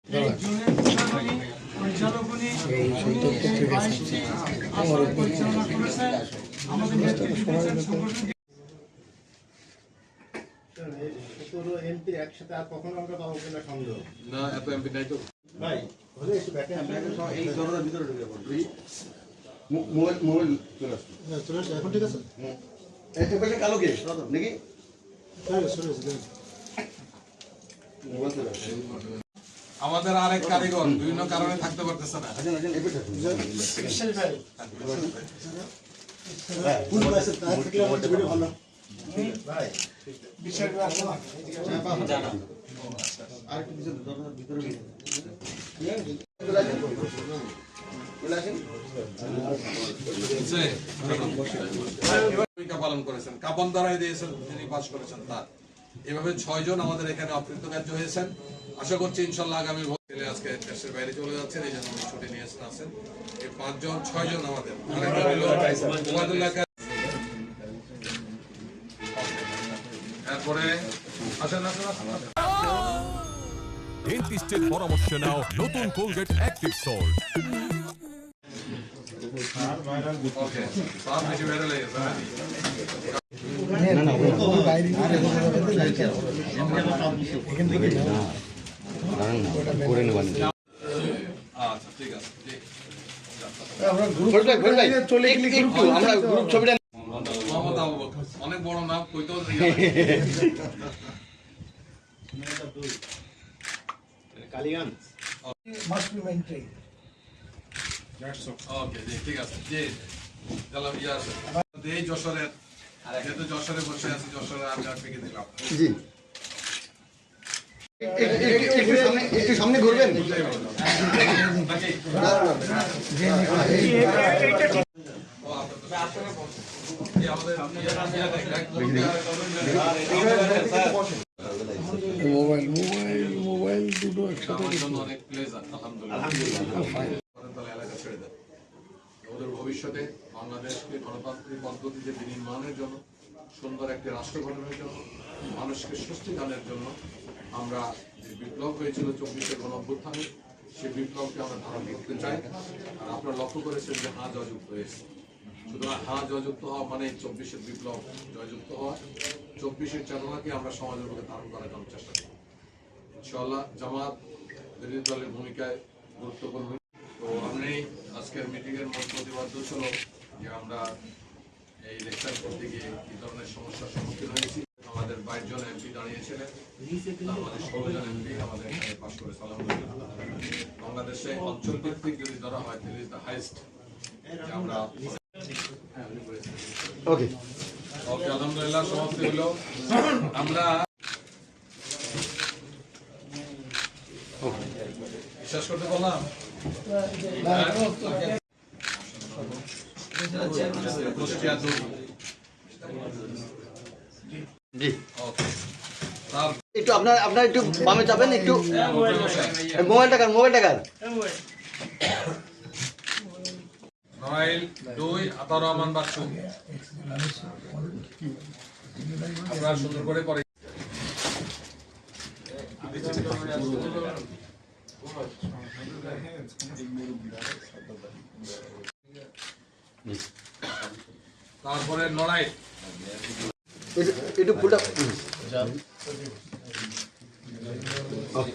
MP একসাথে আর কখনো আমরা পাবো কিনা সন্দেহ না, এত এমপি নাই তো ভাই হলে একটু ব্যাকে এই দরজার ভিতরে ঢুকে পড়বে। মোবাইল চলে আসছে এখন ঠিক আছে এই কালো কে নাকি আমাদের আরেক কারিগর বিভিন্ন কারণে থাকতে পারতেছে না। ভূমিকা পালন করেছেন, কাপন দ্বারাই দিয়েছেন, যিনি পাস করেছেন তার। এভাবে 6 জন আমাদের এখানে অকৃতকার্য হয়েছেন। আশা করছি ইনশাল্লাহ আগামী ভোটে আজকে দেশের বাইরে চলে যাচ্ছেন, এই জন্য উনি ছুটি নিয়ে আসেন। এই 5 জন 6 জন আমাদের এরপরে আসেন ডেন্টিস্টের পরামর্শ নাও নতুন কোলগেট অ্যাক্টিভ সল্ট। ওকে সব বেশি ভাইরাল হয়ে গেছে আচ্ছা ঠিক আছে অনেক বড় নাম কইতেও কালিগান ওকে ঠিক আছে জি চলো এই যশোরের যেহেতু যশোরে বসে আছি যশোরে আমি পেকে দিলাম জি একটু সামনে ঘুরবেন মোবাইল দুটো একসাথে অনেক প্লেজার আলহামদুলিল্লাহ এলাকা ছেড়ে দেন। ওদের ভবিষ্যতে বাংলাদেশকে গণতান্ত্রিক পদ্ধতিতে বিনির্মাণের জন্য, সুন্দর একটি রাষ্ট্র গঠনের জন্য, মানুষকে স্বস্তি দানের জন্য আমরা যে বিপ্লব হয়েছিল 24-এর গণঅভ্যুত্থানে, সেই বিপ্লবকে আমরা ধারণ করতে চাই। আর আপনারা লক্ষ্য করেছেন যে হা জয়যুক্ত হয়েছে। সুতরাং হা জয়যুক্ত হওয়া মানে 24-এর বিপ্লব জয়যুক্ত হওয়া, 24-এর চেতনাকে আমরা সমাজের মধ্যে ধারণ করার জন্য চেষ্টা করি। ইনশাআল্লাহ জামাত বিরোধী দলের ভূমিকায় গুরুত্বপূর্ণ। তো আমি আজকের মিটিং এর মূল প্রতিপাদ্য ছিল যে আমরা এই ইলেকশন করতে গিয়ে কি ধরনের সমস্যার সম্মুখীন হয়েছি। আমাদের 22 জন এমপি দাঁড়িয়েছিলেন, আমাদের 16 জন এমপি আমাদের পাস করেছে আলহামদুলিল্লাহ। বাংলাদেশে অঞ্চল ভিত্তিক যদি ধরা হয় তাহলে ইজ দ্য হাইয়েস্ট। আমরা ওকে ওকে আলহামদুলিল্লাহ সমাপ্তি হলো। আমরা বিশ্বাস করতে পারলাম জি একটু আপনার একটু বামে যাবেন একটু মোবাইলটা কার 9-2 আতাউর রহমান বাচ্চু আপনারা সুন্দর করে পড়ে তারপরে লড়াই একটু ফুলটা ওকে